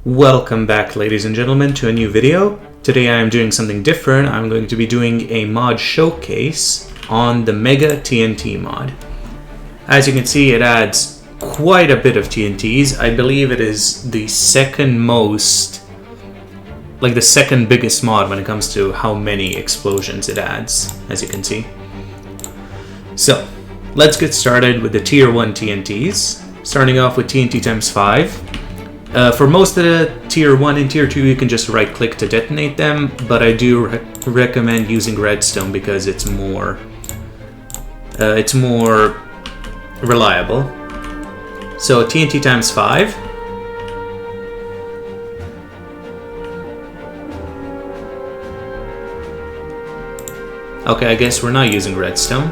Welcome back, ladies and gentlemen, to a new video. Today I am doing something different. I'm going to be doing a mod showcase on the Mega TNT mod. As you can see, it adds quite a bit of TNTs. I believe it is the second biggest mod when it comes to how many explosions it adds, as you can see. So, let's get started with the Tier 1 TNTs. Starting off with TNT times 5. For most of the Tier 1 and Tier 2, you can just right-click to detonate them, but I do recommend using redstone because it's more reliable. So TNT times 5. Okay, I guess we're not using redstone.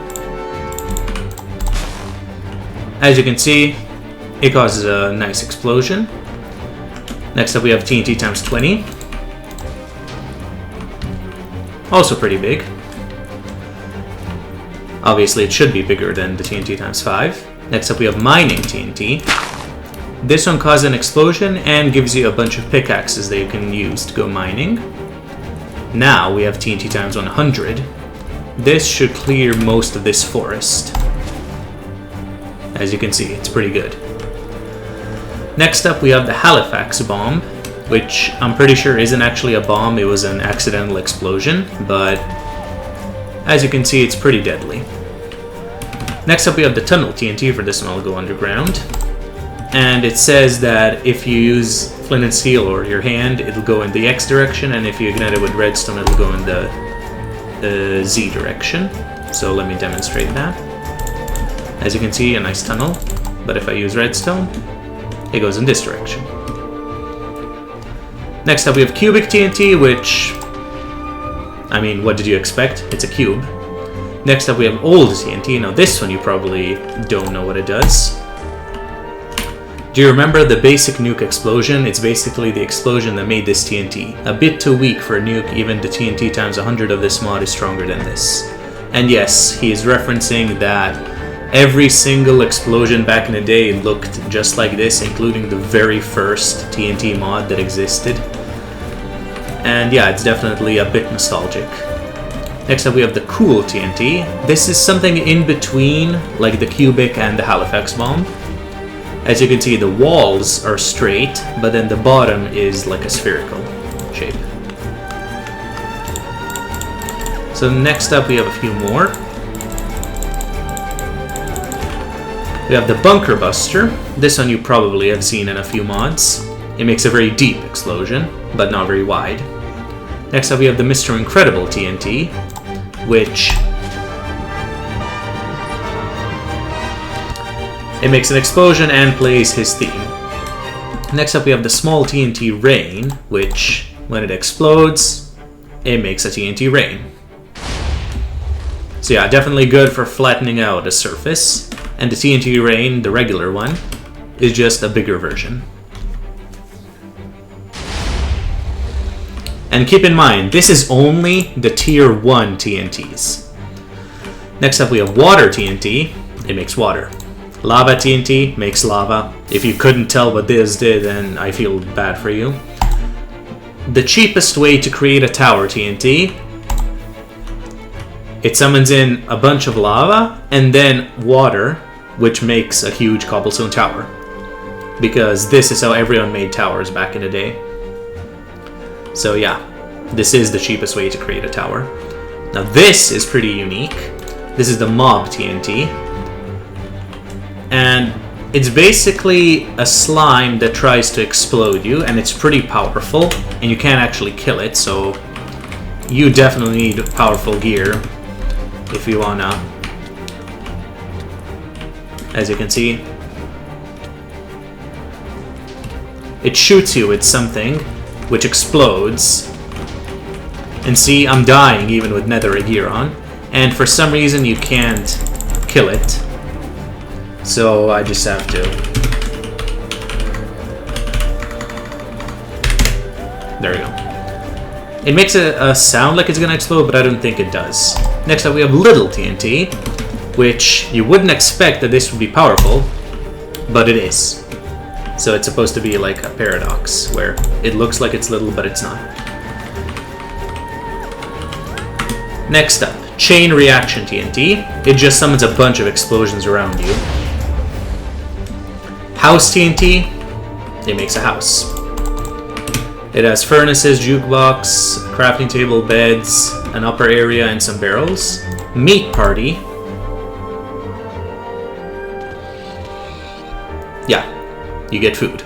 As you can see, it causes a nice explosion. Next up we have TNT times 20. Also pretty big. Obviously it should be bigger than the TNT times 5. Next up we have mining TNT. This one causes an explosion and gives you a bunch of pickaxes that you can use to go mining. Now we have TNT times 100. This should clear most of this forest. As you can see, it's pretty good. Next up we have the Halifax bomb, which I'm pretty sure isn't actually a bomb, it was an accidental explosion, but as you can see, it's pretty deadly. Next up we have the tunnel TNT. For this one I'll go underground. And it says that if you use flint and steel or your hand, it'll go in the X direction, and if you ignite it with redstone, it'll go in the Z direction. So let me demonstrate that. As you can see, a nice tunnel, but if I use redstone, it goes in this direction. Next up we have cubic TNT, which, I mean, what did you expect? It's a cube. Next up we have old TNT. Now this one you probably don't know what it does. Do you remember the basic nuke explosion? It's basically the explosion that made this TNT. A bit too weak for a nuke, even the TNT times 100 of this mod is stronger than this. And yes, he is referencing that every single explosion back in the day looked just like this, including the very first TNT mod that existed. And yeah, it's definitely a bit nostalgic. Next up we have the cool TNT. This is something in between, like the cubic and the Halifax bomb. As you can see, the walls are straight, but then the bottom is like a spherical shape. So next up we have a few more. We have the Bunker Buster. This one you probably have seen in a few mods. It makes a very deep explosion, but not very wide. Next up we have the Mr. Incredible TNT, which it makes an explosion and plays his theme. Next up we have the Small TNT Rain, which when it explodes, it makes a TNT rain. So yeah, definitely good for flattening out a surface. And the TNT Rain, the regular one, is just a bigger version. And keep in mind, this is only the Tier 1 TNTs. Next up we have Water TNT. It makes water. Lava TNT makes lava. If you couldn't tell what this did, then I feel bad for you. The cheapest way to create a tower TNT, it summons in a bunch of lava and then water, which makes a huge cobblestone tower. Because this is how everyone made towers back in the day. So yeah, this is the cheapest way to create a tower. Now this is pretty unique. This is the Mob TNT. And it's basically a slime that tries to explode you, and it's pretty powerful, and you can't actually kill it, so you definitely need powerful gear if you wanna. As you can see, it shoots you with something which explodes. And see, I'm dying even with nether gear on, and for some reason you can't kill it. So I just have to. There we go. It makes a sound like it's gonna explode, but I don't think it does. Next up we have Little TNT, which you wouldn't expect that this would be powerful, but it is. So it's supposed to be like a paradox, where it looks like it's little, but it's not. Next up, Chain Reaction TNT. It just summons a bunch of explosions around you. House TNT. It makes a house. It has furnaces, jukebox, crafting table, beds, an upper area, and some barrels. Meat Party. Yeah, you get food.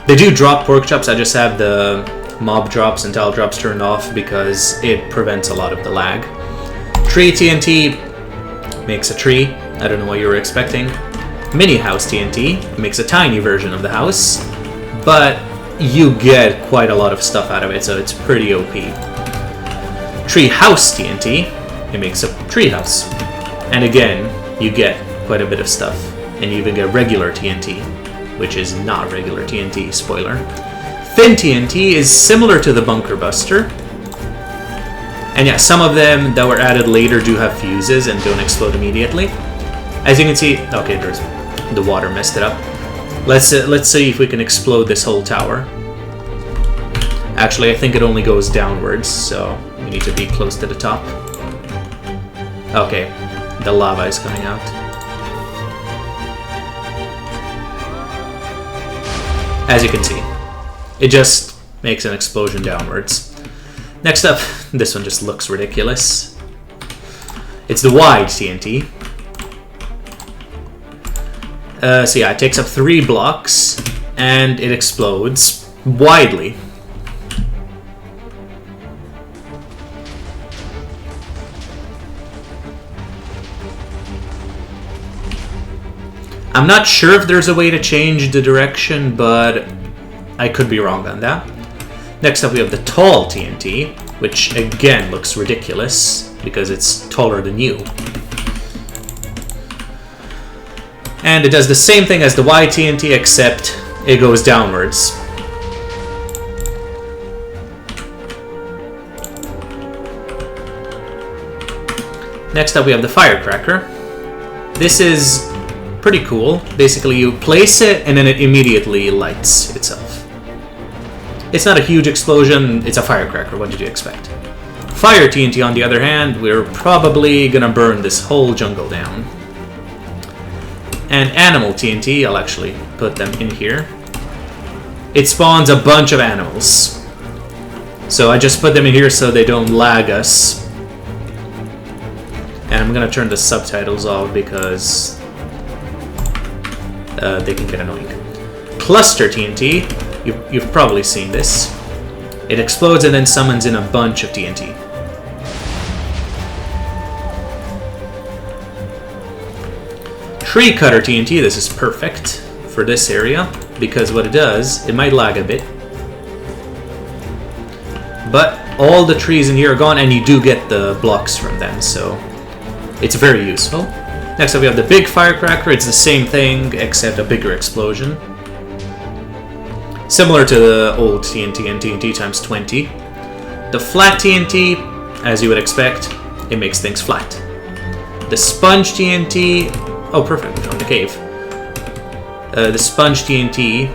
They do drop pork chops. I just have the mob drops and tile drops turned off because it prevents a lot of the lag. Tree TNT makes a tree. I don't know what you were expecting. Mini House TNT makes a tiny version of the house, but you get quite a lot of stuff out of it, so it's pretty OP. Tree House TNT, it makes a tree house. And again, you get quite a bit of stuff. And you even get regular TNT, which is not regular TNT, spoiler. Thin TNT is similar to the Bunker Buster. And yeah, some of them that were added later do have fuses and don't explode immediately. As you can see, okay, there's the water messed it up. Let's see if we can explode this whole tower. Actually, I think it only goes downwards, so we need to be close to the top. Okay, the lava is coming out. As you can see, it just makes an explosion downwards. Next up, this one just looks ridiculous. It's the wide TNT. So yeah, it takes up 3 blocks, and it explodes widely. I'm not sure if there's a way to change the direction, but I could be wrong on that. Next up we have the tall TNT, which again looks ridiculous because it's taller than you. And it does the same thing as the wide TNT, except it goes downwards. Next up we have the firecracker. This is pretty cool. Basically you place it and then it immediately lights itself. It's not a huge explosion, it's a firecracker, what did you expect? Fire TNT on the other hand, we're probably gonna burn this whole jungle down. And animal TNT, I'll actually put them in here. It spawns a bunch of animals. So I just put them in here so they don't lag us. And I'm gonna turn the subtitles off because they can get annoying. Cluster TNT, you've probably seen this. It explodes and then summons in a bunch of TNT. Tree Cutter TNT, this is perfect for this area, because what it does, it might lag a bit, but all the trees in here are gone and you do get the blocks from them, so it's very useful. Next up we have the big firecracker. It's the same thing, except a bigger explosion. Similar to the old TNT and TNT times 20. The flat TNT, as you would expect, it makes things flat. The sponge TNT, oh perfect, we found the cave. The sponge TNT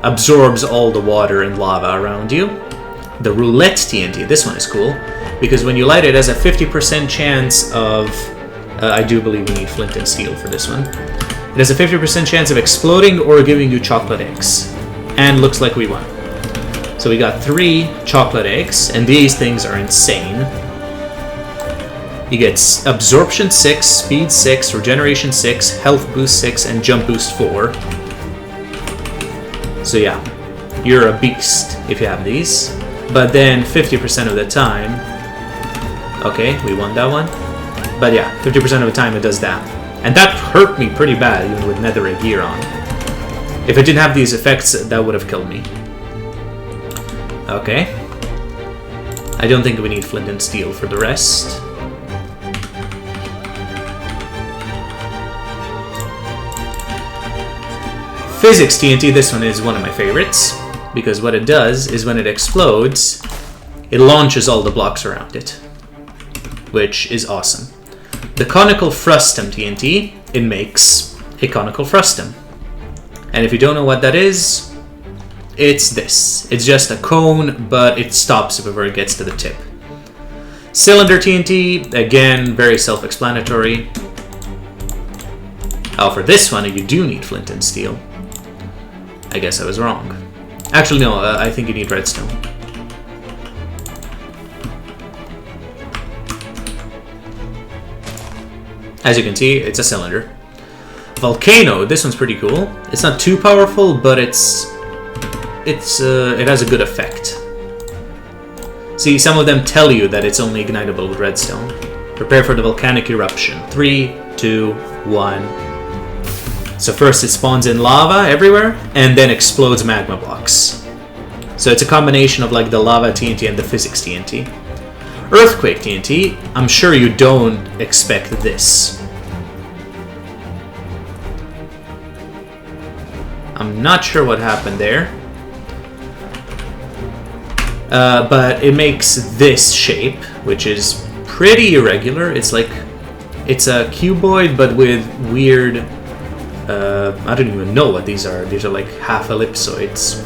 absorbs all the water and lava around you. The roulette TNT, this one is cool, because when you light it, it has a 50% chance of, I do believe we need flint and steel for this one. It has a 50% chance of exploding or giving you chocolate eggs. And looks like we won. So we got 3 chocolate eggs, and these things are insane. You get absorption 6, speed 6, regeneration 6, health boost 6, and jump boost 4. So yeah, you're a beast if you have these. But then 50% of the time, okay, we won that one. But yeah, 50% of the time it does that. And that hurt me pretty bad, even with netherite gear on. If it didn't have these effects, that would have killed me. Okay. I don't think we need flint and steel for the rest. Physics TNT, this one is one of my favorites, because what it does is when it explodes, it launches all the blocks around it, which is awesome. The conical frustum TNT, it makes a conical frustum. And if you don't know what that is, it's this. It's just a cone, but it stops before it gets to the tip. Cylinder TNT, again, very self-explanatory. Oh, for this one, you do need flint and steel. I guess I was wrong. Actually, no, I think you need redstone. As you can see, it's a cylinder. Volcano, this one's pretty cool. It's not too powerful, but it has a good effect. See, some of them tell you that it's only ignitable with redstone. Prepare for the volcanic eruption. 3, 2, 1. So first it spawns in lava everywhere, and then explodes magma blocks. So it's a combination of like the lava TNT and the physics TNT. Earthquake TNT, I'm sure you don't expect this. I'm not sure what happened there. But it makes this shape, which is pretty irregular. It's like, it's a cuboid, but with weird, I don't even know what these are. These are like half ellipsoids.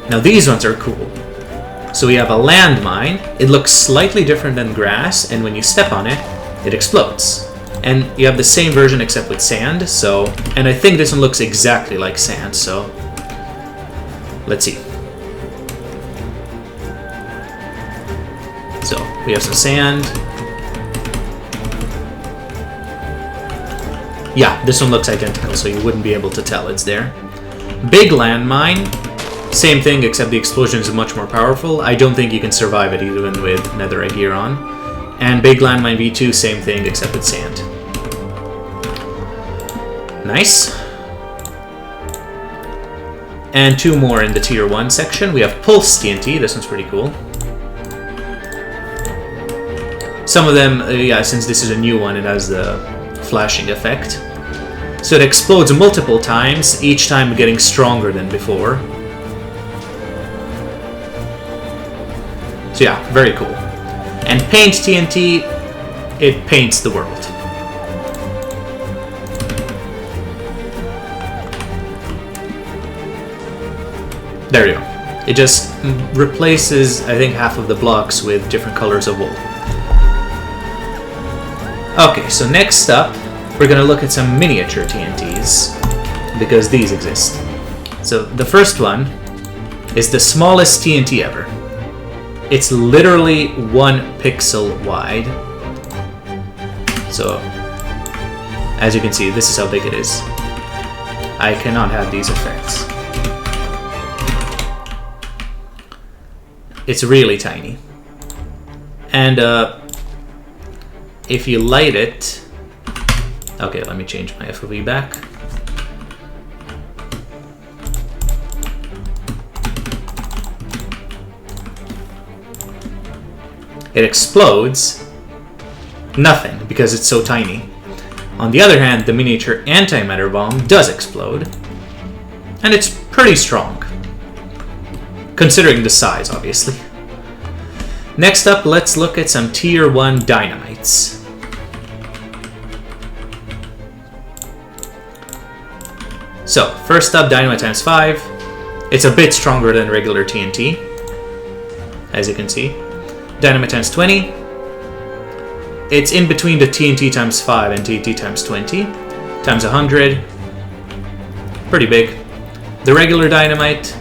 Now these ones are cool. So we have a landmine. It looks slightly different than grass, and when you step on it, it explodes. And you have the same version except with sand, so... And I think this one looks exactly like sand, so... Let's see. So, we have some sand. Yeah, this one looks identical, so you wouldn't be able to tell it's there. Big landmine. Same thing, except the explosion is much more powerful. I don't think you can survive it even with netherite gear on. And Big Landmine V2, same thing, except with sand. Nice. And 2 more in the tier 1 section. We have Pulse TNT, this one's pretty cool. Some of them, yeah, since this is a new one, it has the flashing effect. So it explodes multiple times, each time getting stronger than before. So yeah, very cool. And Paint TNT, it paints the world. There you go. It just replaces, I think, half of the blocks with different colors of wool. Okay, so next up, we're gonna look at some miniature TNTs, because these exist. So the first one is the smallest TNT ever. It's literally 1 pixel wide. So, as you can see, this is how big it is. I cannot have these effects. It's really tiny. And if you light it... Okay, let me change my FOV back. It explodes nothing because it's so tiny. On the other hand, the miniature antimatter bomb does explode, and it's pretty strong, considering the size, obviously. Next up, let's look at some tier 1 dynamites. So, first up, dynamite times 5. It's a bit stronger than regular TNT, as you can see. Dynamite times 20. It's in between the TNT times 5 and TNT times 20. Times 100. Pretty big. The regular dynamite,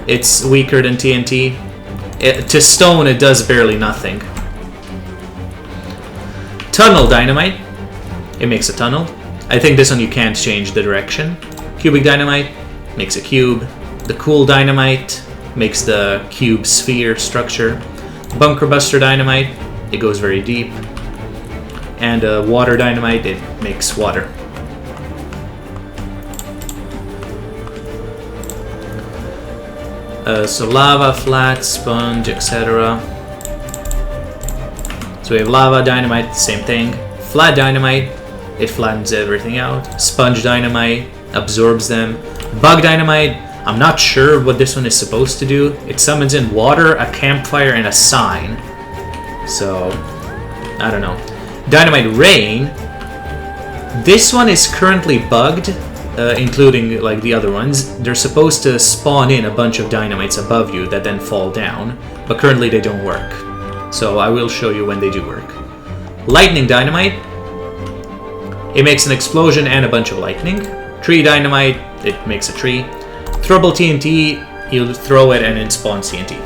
it's weaker than TNT. To stone, it does barely nothing. Tunnel dynamite. It makes a tunnel. I think this one you can't change the direction. Cubic dynamite makes a cube. The cool dynamite makes the cube sphere structure. Bunker buster dynamite, it goes very deep. And water dynamite, it makes water. So lava, flat, sponge, etc. So we have lava dynamite, same thing. Flat dynamite, it flattens everything out. Sponge dynamite absorbs them. Bug dynamite, I'm not sure what this one is supposed to do. It summons in water, a campfire, and a sign. So, I don't know. Dynamite rain. This one is currently bugged including like the other ones, they're supposed to spawn in a bunch of dynamites above you that then fall down, but currently they don't work. So I will show you when they do work. Lightning dynamite, it makes an explosion and a bunch of lightning. Tree dynamite, it makes a tree. Throwable TNT, you throw it and it spawns TNT.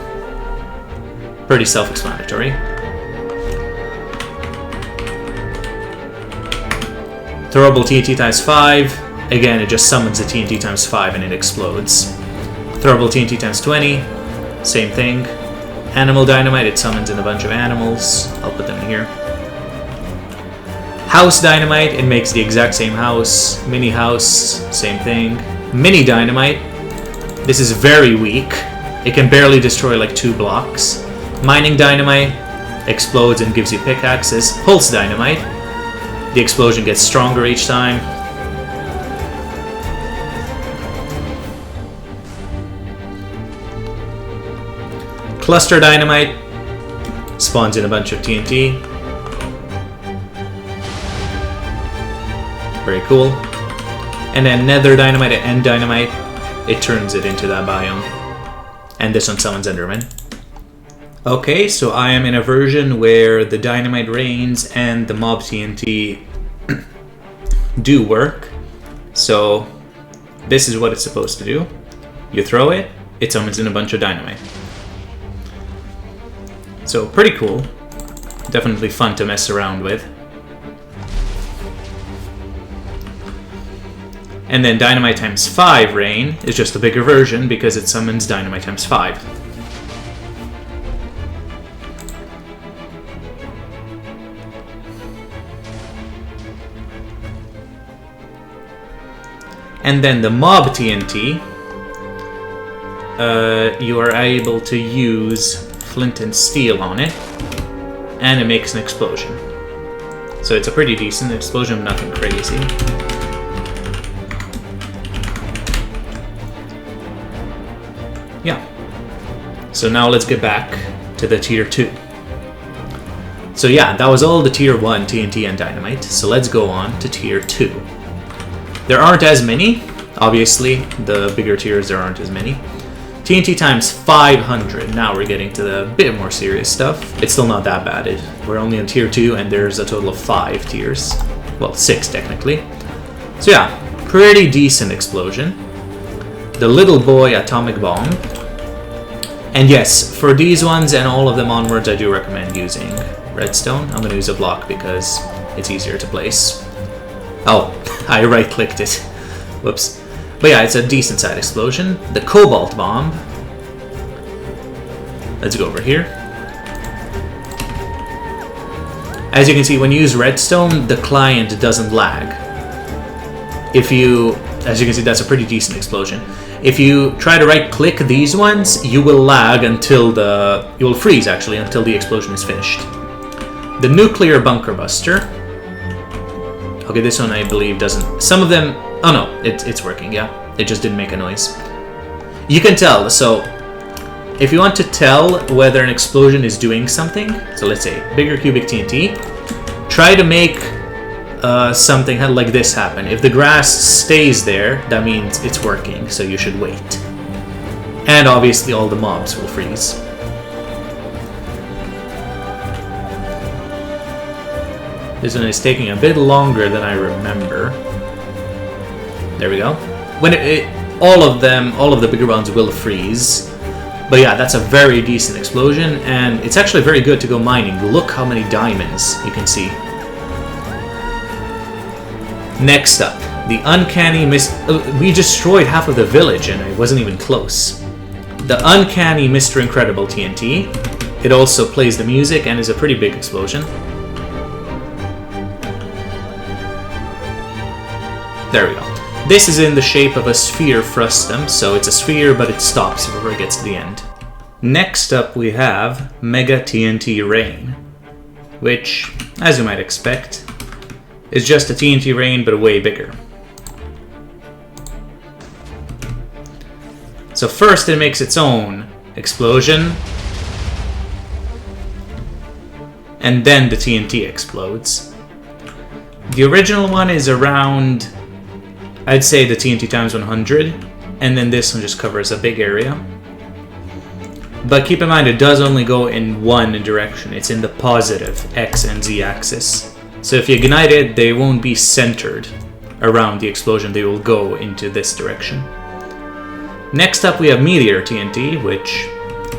Pretty self-explanatory. Throwable TNT times 5. Again, it just summons the TNT times 5 and it explodes. Throwable TNT times 20. Same thing. Animal dynamite, it summons in a bunch of animals. I'll put them in here. House dynamite, it makes the exact same house. Mini house, same thing. Mini dynamite, this is very weak. It can barely destroy like 2 blocks. Mining dynamite, explodes and gives you pickaxes. Pulse dynamite, the explosion gets stronger each time. Cluster dynamite spawns in a bunch of TNT. Very cool. And then nether dynamite and end dynamite, it turns it into that biome. And this one summons Enderman. Okay, so I am in a version where the dynamite rains and the mob TNT do work. So this is what it's supposed to do. You throw it, it summons in a bunch of dynamite. So pretty cool. Definitely fun to mess around with. And then dynamite times 5 rain is just a bigger version because it summons dynamite times 5. And then the mob TNT, you are able to use flint and steel on it, and it makes an explosion. So it's a pretty decent explosion, nothing crazy. Yeah. So now let's get back to the tier 2. So yeah, that was all the tier 1 TNT and dynamite. So let's go on to tier 2. There aren't as many. Obviously, the bigger tiers there aren't as many. TNT times 500. Now we're getting to the bit more serious stuff. It's still not that bad. We're only on tier 2 and there's a total of 5 tiers. Well, 6 technically. So yeah, pretty decent explosion. The little boy atomic bomb. And yes, for these ones and all of them onwards, I do recommend using redstone. I'm going to use a block because it's easier to place. Oh, I right-clicked it. Whoops. But yeah, it's a decent side explosion. The cobalt bomb. Let's go over here. As you can see, when you use redstone, the client doesn't lag. As you can see, that's a pretty decent explosion. If you try to right-click these ones, you will lag until you will freeze actually until the explosion is finished. The nuclear bunker buster. Okay, this one I believe doesn't. Some of them. Oh no, it's working. Yeah, it just didn't make a noise. You can tell. So, if you want to tell whether an explosion is doing something, so let's say bigger cubic TNT, try to make something like this happen. If the grass stays there, that means it's working. So you should wait. And obviously, all the mobs will freeze. This one is taking a bit longer than I remember. There we go. When all of the bigger ones will freeze. But yeah, that's a very decent explosion, and it's actually very good to go mining. Look how many diamonds you can see. Next up, the uncanny we destroyed half of the village, and I wasn't even close. The uncanny Mr. Incredible TNT. It also plays the music and is a pretty big explosion. There we go. This is in the shape of a sphere frustum, so it's a sphere, but it stops before it gets to the end. Next up we have Mega TNT Rain, which, as you might expect, is just a TNT Rain, but way bigger. So first it makes its own explosion, and then the TNT explodes. The original one is around I'd say the TNT times 100, and then this one just covers a big area. But keep in mind, it does only go in one direction. It's in the positive X and Z axis. So if you ignite it, they won't be centered around the explosion. They will go into this direction. Next up, we have Meteor TNT, which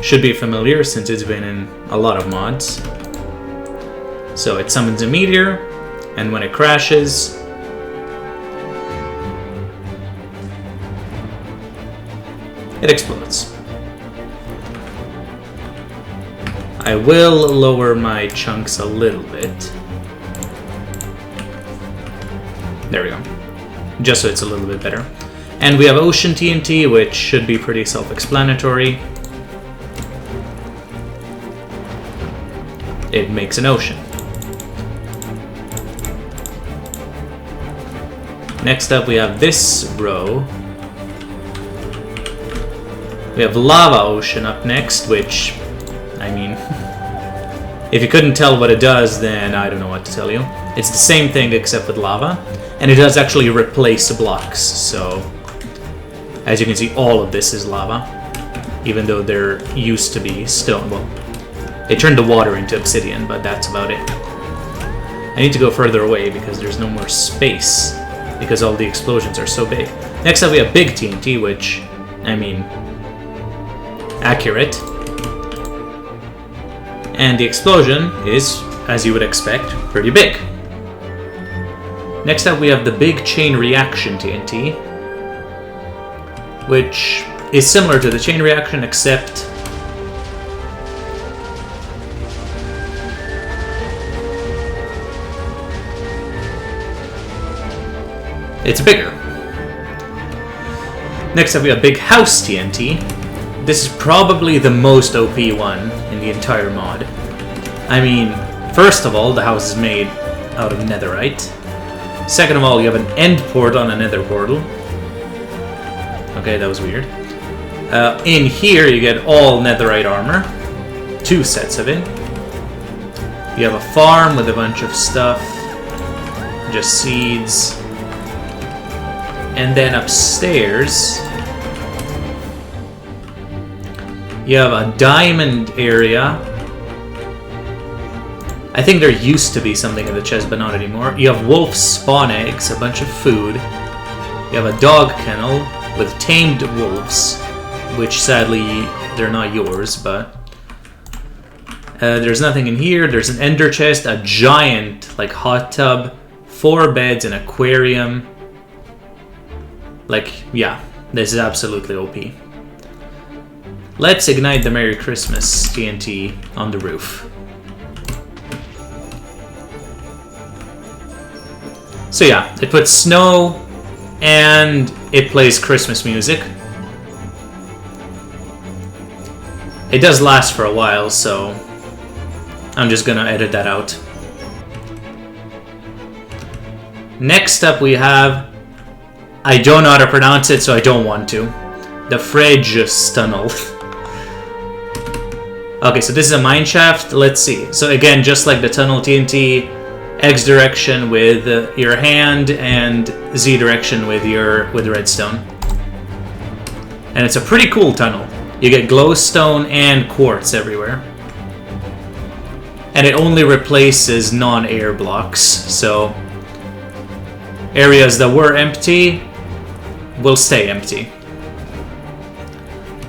should be familiar since it's been in a lot of mods. So it summons a meteor, and when it crashes, it explodes. I will lower my chunks a little bit. There we go. Just so it's a little bit better. And we have Ocean TNT, which should be pretty self-explanatory. It makes an ocean. Next up we have this row. We have Lava Ocean up next, which, I mean, if you couldn't tell what it does, then I don't know what to tell you. It's the same thing except with lava, and it does actually replace blocks, so as you can see, all of this is lava, even though there used to be stone. Well, they turned the water into obsidian, but that's about it. I need to go further away because there's no more space, because all the explosions are so big. Next up we have Big TNT, which, I mean, accurate. And the explosion is, as you would expect, pretty big. Next up we have the Big Chain Reaction TNT, which is similar to the chain reaction, except it's bigger. Next up we have Big House TNT. This is probably the most OP one in the entire mod. I mean, first of all, the house is made out of netherite. Second of all, you have an end port on a nether portal. Okay, that was weird. In here, you get all netherite armor. 2 sets of it. You have a farm with a bunch of stuff. Just seeds. And then upstairs, you have a diamond area. I think there used to be something in the chest, but not anymore. You have wolf spawn eggs, a bunch of food. You have a dog kennel with tamed wolves, which sadly, they're not yours, but there's nothing in here. There's an ender chest, a giant, like, hot tub, 4 beds, an aquarium. Like, yeah, this is absolutely OP. Let's ignite the Merry Christmas TNT on the roof. So yeah, it puts snow and it plays Christmas music. It does last for a while, so I'm just gonna edit that out. Next up we have, I don't know how to pronounce it, so I don't want to, the Frejus Tunnel. Okay, so this is a mine shaft. Let's see. So again, just like the tunnel TNT, X direction with your hand and Z direction with redstone. And it's a pretty cool tunnel. You get glowstone and quartz everywhere. And it only replaces non-air blocks, so areas that were empty will stay empty.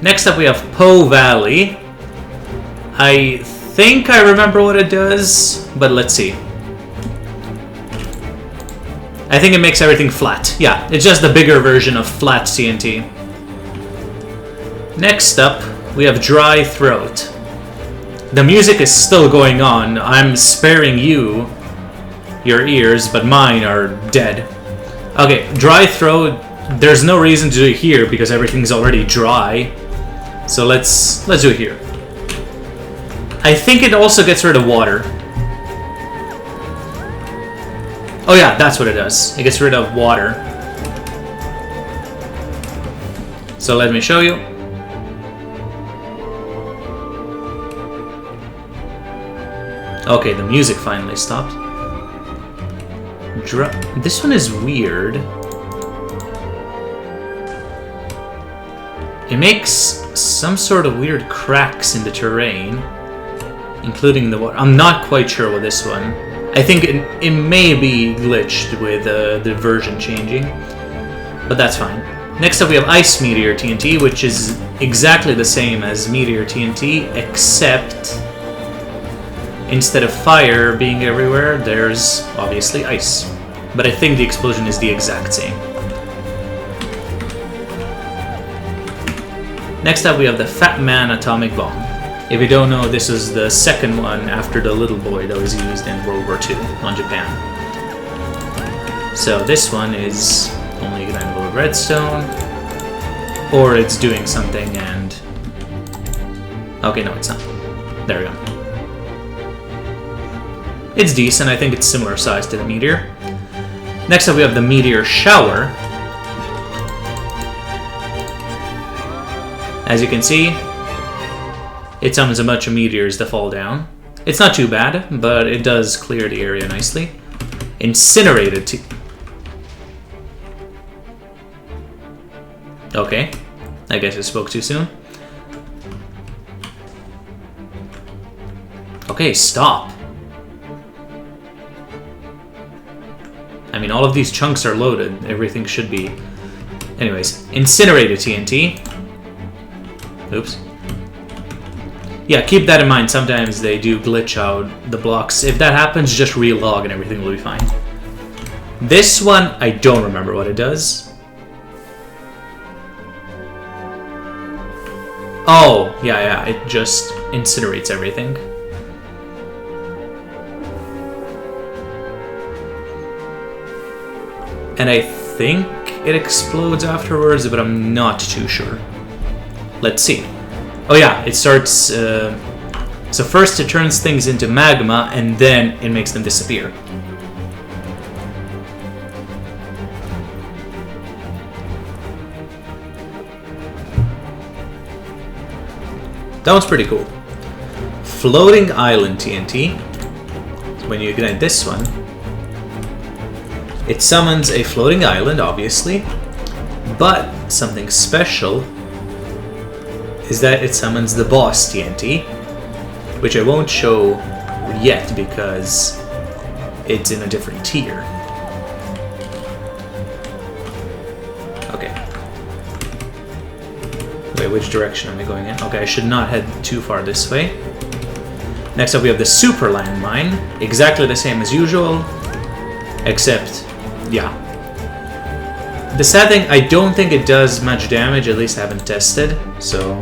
Next up we have Po Valley. I think I remember what it does, but let's see. I think it makes everything flat. Yeah, it's just the bigger version of flat TNT. Next up, we have Dry Throat. The music is still going on. I'm sparing you your ears, but mine are dead. Okay, Dry Throat, there's no reason to do it here because everything's already dry. So let's do it here. I think it also gets rid of water. Oh yeah, that's what it does. It gets rid of water. So let me show you. Okay, the music finally stopped. This one is weird. It makes some sort of weird cracks in the terrain, including the water. I'm not quite sure with this one. I think it may be glitched with the version changing, but that's fine. Next up we have Ice Meteor TNT, which is exactly the same as Meteor TNT, except instead of fire being everywhere, there's obviously ice. But I think the explosion is the exact same. Next up we have the Fat Man Atomic Bomb. If you don't know, this is the second one after the little boy that was used in World War II on Japan. So this one is only expandable with redstone, or it's doing something and... Okay, no, it's not. There we go. It's decent. I think it's similar size to the meteor. Next up we have the Meteor Shower. As you can see, it summons a bunch of meteors to fall down. It's not too bad, but it does clear the area nicely. Incinerated Okay, I guess I spoke too soon. Okay, stop. I mean, all of these chunks are loaded. Everything should be. Anyways, Incinerated TNT. Oops. Yeah, keep that in mind. Sometimes they do glitch out the blocks. If that happens, just relog and everything will be fine. This one, I don't remember what it does. Oh, yeah, it just incinerates everything. And I think it explodes afterwards, but I'm not too sure. Let's see. Oh yeah, it starts... so first it turns things into magma, and then it makes them disappear. That one's pretty cool. Floating Island TNT. So when you ignite this one, it summons a floating island, obviously, but something special is that it summons the boss TNT, which I won't show yet because it's in a different tier. Okay. Wait, which direction am I going in? Okay, I should not head too far this way. Next up we have the Super Landmine, exactly the same as usual, except, yeah. The sad thing, I don't think it does much damage, at least I haven't tested, so...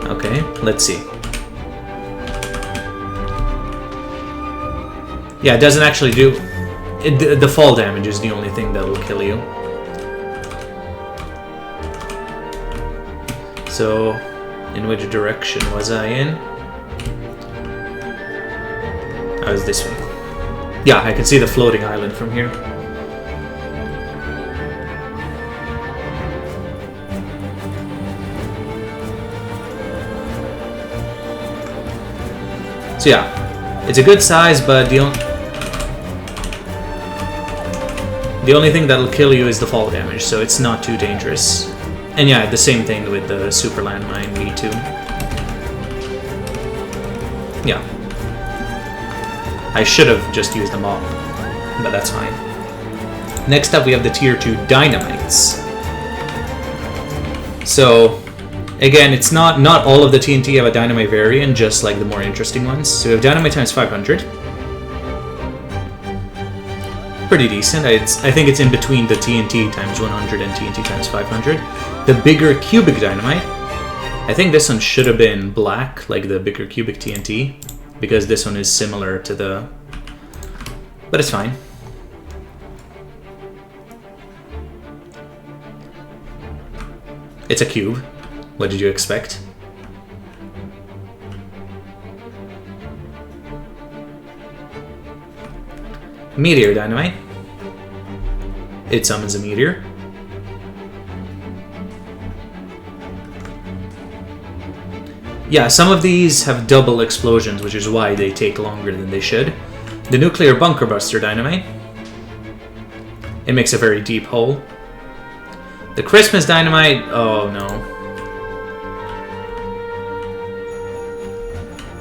Okay, let's see. Yeah, it doesn't actually do... the fall damage is the only thing that will kill you. So, in which direction was I in? I was this way. Yeah, I can see the floating island from here. So yeah, it's a good size, but the only thing that'll kill you is the fall damage, so it's not too dangerous. And yeah, the same thing with the Super Landmine V2. Yeah. I should have just used them all, but that's fine. Next up we have the Tier 2 Dynamites. So, again, it's not all of the TNT have a dynamite variant, just like the more interesting ones. So we have dynamite times 500. Pretty decent. I think it's in between the TNT times 100 and TNT times 500. The bigger cubic dynamite. I think this one should have been black, like the bigger cubic TNT, because this one is similar to the... But it's fine. It's a cube. What did you expect? Meteor dynamite. It summons a meteor. Yeah, some of these have double explosions, which is why they take longer than they should. The nuclear bunker buster dynamite. It makes a very deep hole. The Christmas dynamite, oh no.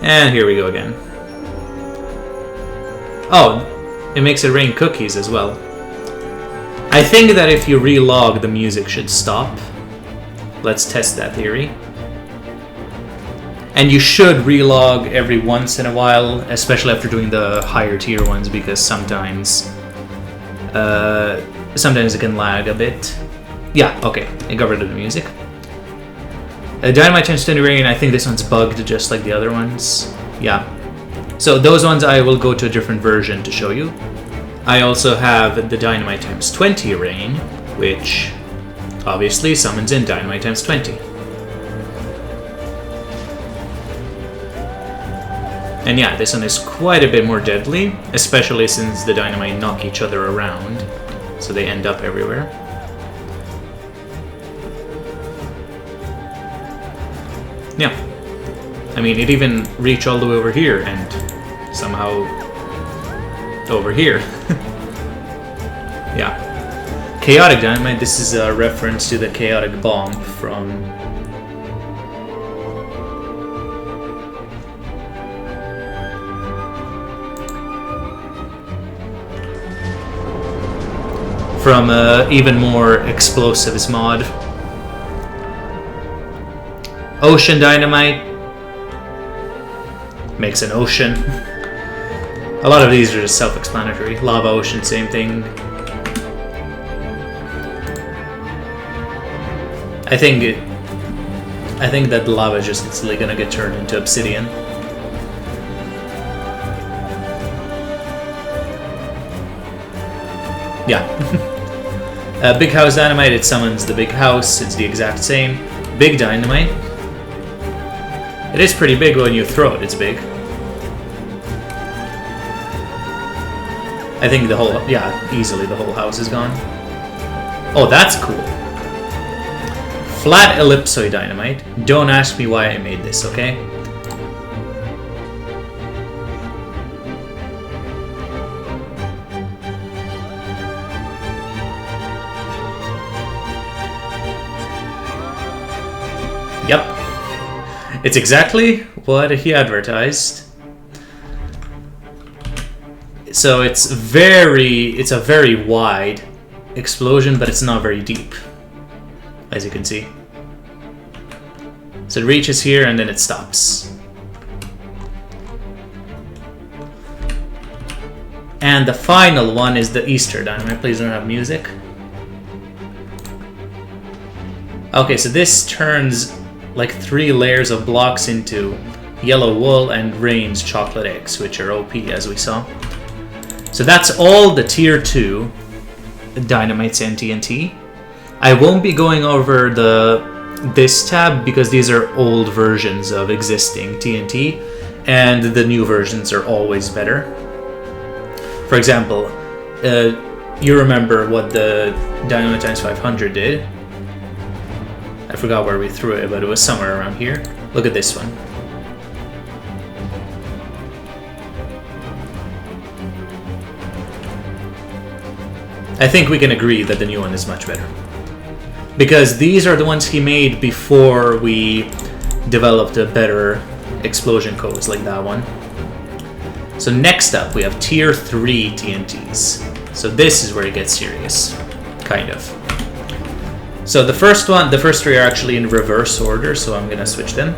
And here we go again. Oh, it makes it rain cookies as well. I think that if you relog, the music should stop. Let's test that theory. And you should relog every once in a while, especially after doing the higher tier ones, because sometimes it can lag a bit. Yeah, okay, it got rid of the music. Dynamite times 20 rain, I think this one's bugged just like the other ones. Yeah. So those ones I will go to a different version to show you. I also have the Dynamite times 20 rain, which obviously summons in Dynamite times 20. And yeah, this one is quite a bit more deadly, especially since the dynamite knock each other around, so they end up everywhere. Yeah. I mean, it even reached all the way over here and somehow over here. Yeah. Chaotic dynamite, this is a reference to the chaotic bomb from even more explosives mod. Ocean dynamite makes an ocean. A lot of these are just self-explanatory. Lava ocean, same thing. I think that lava is just instantly gonna get turned into obsidian. Yeah. Big house dynamite, it summons the big house. It's the exact same. Big dynamite. It is pretty big when you throw it, it's big. I think the whole, yeah, easily the whole house is gone. Oh, that's cool. Flat ellipsoid dynamite. Don't ask me why I made this, okay? Yep. It's exactly what he advertised. So it's a very wide explosion, but it's not very deep, as you can see. So it reaches here and then it stops. And the final one is the Easter dynamite. Please don't have music. Okay, so this turns like 3 layers of blocks into yellow wool and rains chocolate eggs, which are OP, as we saw. So that's all the tier 2 dynamites and TNT. I won't be going over this tab because these are old versions of existing TNT, and the new versions are always better. For example, you remember what the Dynamite times 500 did. I forgot where we threw it, but it was somewhere around here. Look at this one. I think we can agree that the new one is much better. Because these are the ones he made before we developed a better explosion codes like that one. So next up we have tier 3 TNTs. So this is where it gets serious. Kind of. So the first 3 are actually in reverse order, so I'm gonna switch them.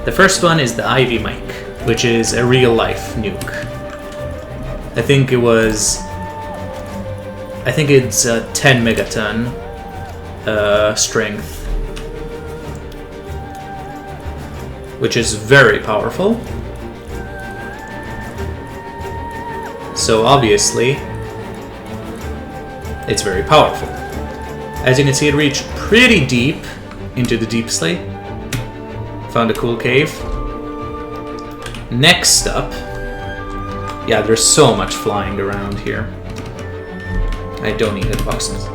The first one is the Ivy Mike, which is a real life nuke. I think it's a 10 megaton strength, which is very powerful. So obviously, it's very powerful. As you can see, it reached pretty deep into the deep slate. Found a cool cave. Next up, yeah, there's so much flying around here. I don't need hitboxes.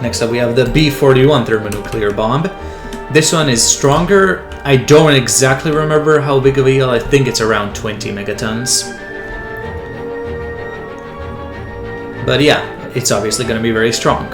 Next up we have the B-41 thermonuclear bomb. This one is stronger. I don't exactly remember how big of a deal. I think it's around 20 megatons. But yeah, it's obviously going to be very strong.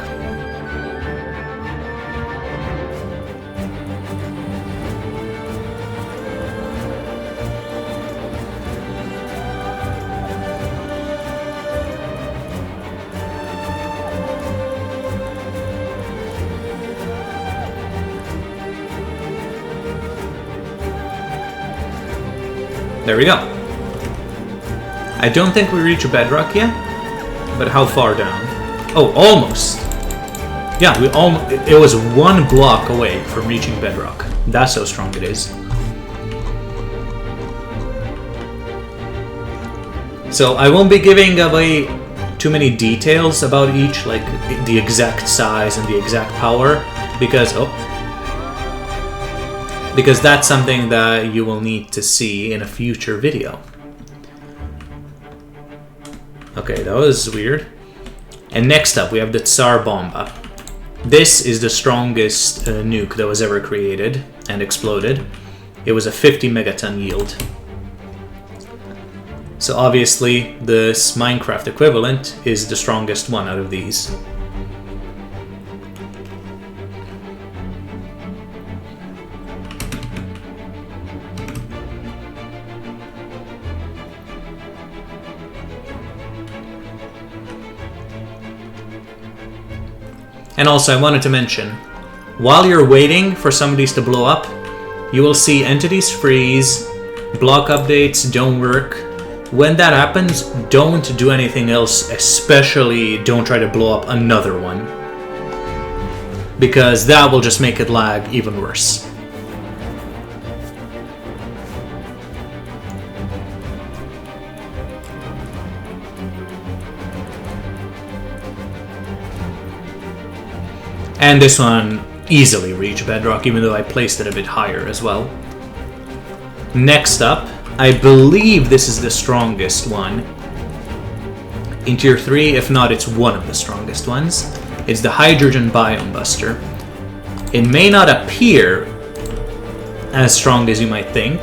There we go. I don't think we reach bedrock yet, but how far down? Oh, almost. Yeah, it was 1 block away from reaching bedrock. That's how strong it is. So I won't be giving away too many details about each, like the exact size and the exact power, because that's something that you will need to see in a future video. Okay, that was weird. And next up we have the Tsar Bomba. This is the strongest nuke that was ever created and exploded. It was a 50 megaton yield. So obviously this Minecraft equivalent is the strongest one out of these. And also I wanted to mention, while you're waiting for some of these to blow up, you will see entities freeze, block updates don't work. When that happens, don't do anything else, especially don't try to blow up another one, because that will just make it lag even worse. And this one easily reached bedrock, even though I placed it a bit higher as well. Next up, I believe this is the strongest one in Tier 3, if not it's one of the strongest ones. It's the Hydrogen Biome Buster. It may not appear as strong as you might think.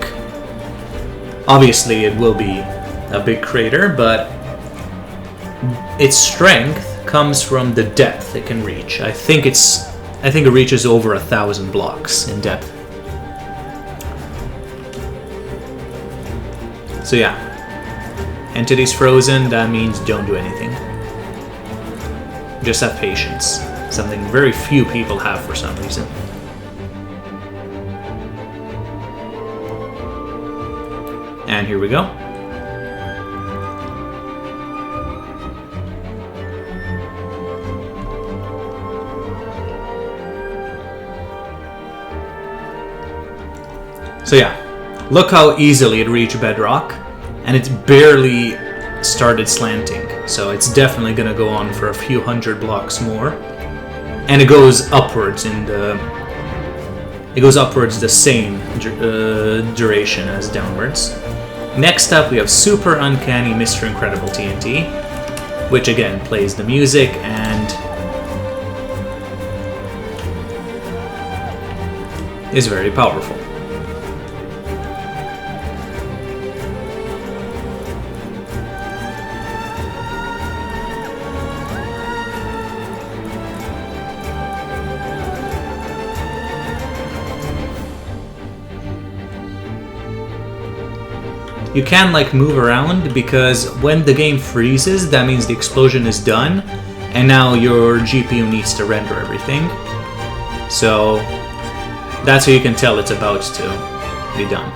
Obviously it will be a big crater, but its strength comes from the depth it can reach. I think it reaches over 1,000 blocks in depth. So yeah, entities frozen, that means don't do anything. Just have patience. Something very few people have for some reason. And here we go. So yeah, look how easily it reached bedrock, and it's barely started slanting, so it's definitely going to go on for a few hundred blocks more, and it goes upwards the same duration as downwards. Next up we have Super Uncanny Mr. Incredible TNT, which again plays the music and is very powerful. You can like move around, because when the game freezes, that means the explosion is done, and now your GPU needs to render everything. So that's how you can tell it's about to be done.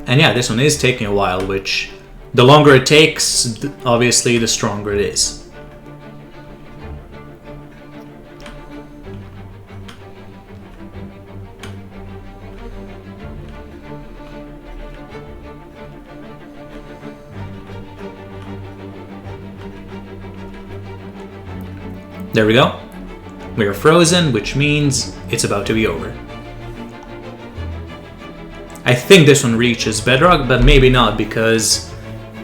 And yeah, this one is taking a while, which the longer it takes, obviously the stronger it is. There we go. We are frozen, which means it's about to be over. I think this one reaches bedrock, but maybe not, because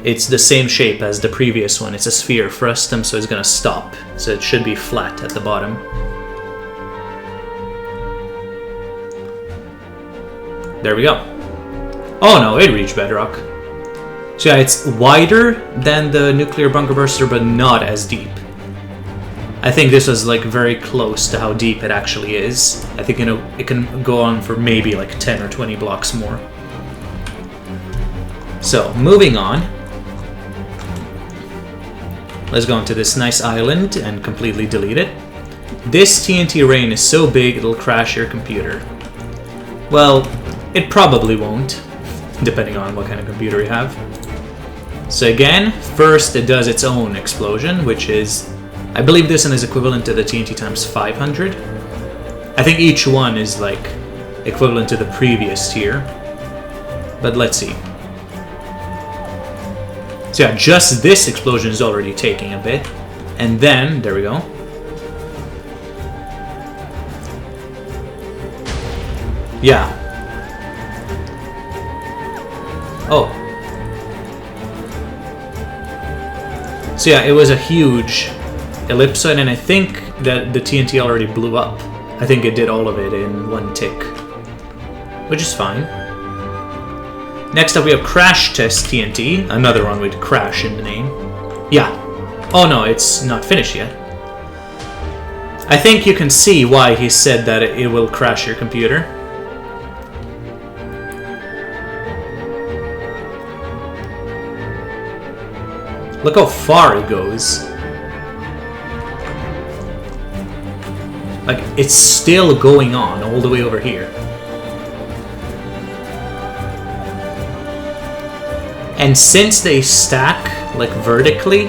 it's the same shape as the previous one. It's a sphere frustum, so it's gonna stop. So it should be flat at the bottom. There we go. Oh no, it reached bedrock. So yeah, it's wider than the nuclear bunker burster, but not as deep. I think this is like very close to how deep it actually is. I think it can go on for maybe like 10 or 20 blocks more. So, moving on. Let's go onto this nice island and completely delete it. This TNT rain is so big it'll crash your computer. Well, it probably won't, depending on what kind of computer you have. So again, first it does its own explosion, which is, I believe this one is equivalent to the TNT times 500. I think each one is like equivalent to the previous tier, but let's see. So yeah, just this explosion is already taking a bit, and then, there we go. Yeah. Oh. So yeah, it was a huge ellipsoid, and I think that the TNT already blew up. I think it did all of it in one tick, which is fine. Next up we have Crash Test TNT, another one with crash in the name. Yeah. Oh no, it's not finished yet. I think you can see why he said that it will crash your computer. Look how far it goes. Like, it's still going on all the way over here. And since they stack, like, vertically,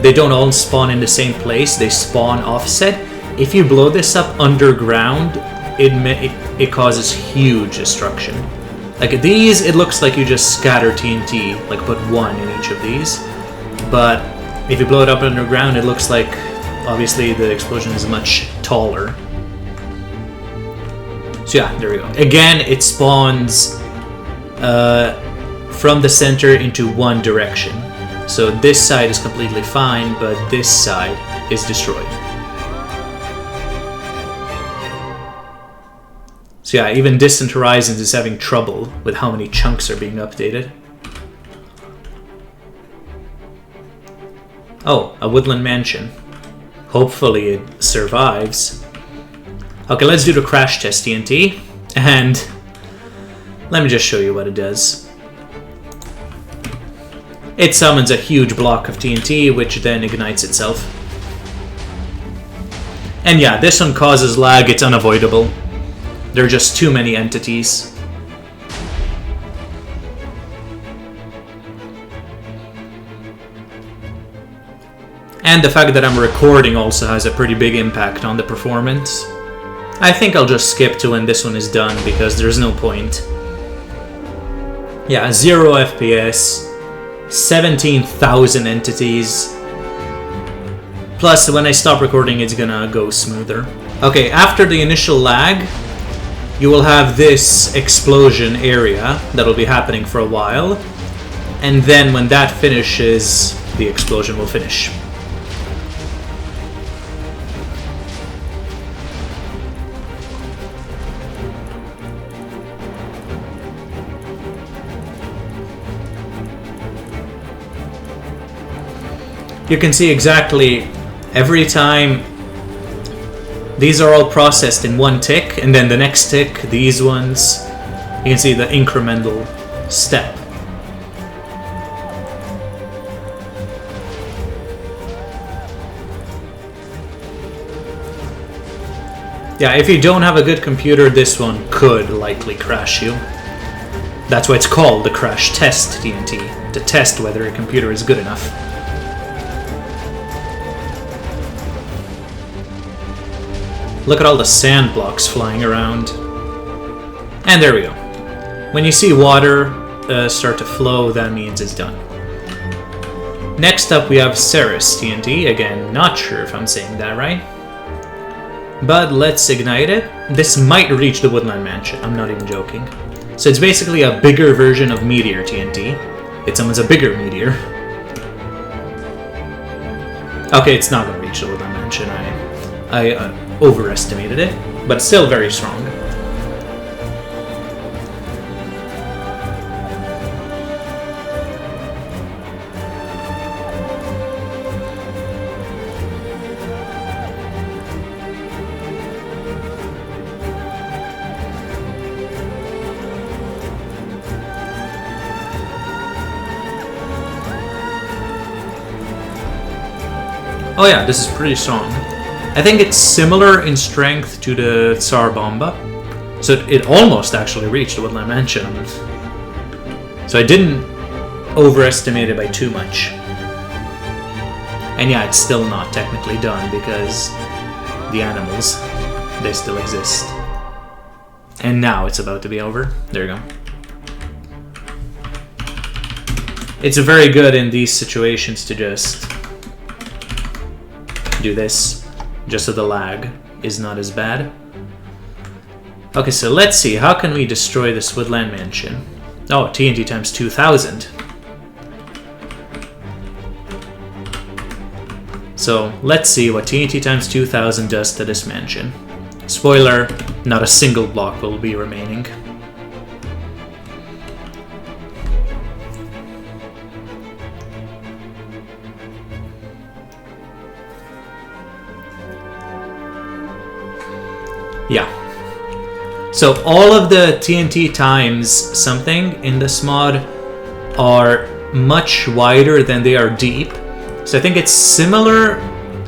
they don't all spawn in the same place, they spawn offset. If you blow this up underground, it causes huge destruction. Like, these, it looks like you just scatter TNT, like, put one in each of these. But if you blow it up underground, it looks like, obviously, the explosion is much taller. So yeah, there we go. Again, it spawns from the center into one direction. So this side is completely fine, but this side is destroyed. So yeah, even Distant Horizons is having trouble with how many chunks are being updated. Oh, a woodland mansion. Hopefully it survives. Okay, let's do the Crash Test TNT, and let me just show you what it does. It summons a huge block of TNT, which then ignites itself. And yeah, this one causes lag, it's unavoidable. There are just too many entities. And the fact that I'm recording also has a pretty big impact on the performance. I think I'll just skip to when this one is done, because there's no point. Yeah, 0 FPS, 17,000 entities. Plus, when I stop recording, it's gonna go smoother. Okay, after the initial lag, you will have this explosion area that'll be happening for a while. And then when that finishes, the explosion will finish. You can see exactly every time these are all processed in one tick, and then the next tick, these ones, you can see the incremental step. Yeah, if you don't have a good computer, this one could likely crash you. That's why it's called the Crash Test TNT, to test whether your computer is good enough. Look at all the sand blocks flying around. And there we go. When you see water start to flow, that means it's done. Next up we have Ceres TNT. Again, not sure if I'm saying that right. But let's ignite it. This might reach the Woodland Mansion, I'm not even joking. So it's basically a bigger version of Meteor TNT. It summons a bigger meteor. Okay, it's not going to reach the Woodland Mansion. I overestimated it, but still very strong. Oh yeah, this is pretty strong. I think it's similar in strength to the Tsar Bomba. So it almost actually reached the Woodland Mansion. So I didn't overestimate it by too much. And yeah, it's still not technically done because the animals, they still exist. And now it's about to be over. There you go. It's very good in these situations to just do this, just so the lag is not as bad. Okay, so let's see. How can we destroy this Woodland Mansion? Oh, TNT times 2000. So let's see what TNT times 2000 does to this mansion. Spoiler, not a single block will be remaining. Yeah. So all of the TNT times something in this mod are much wider than they are deep. So I think it's similar,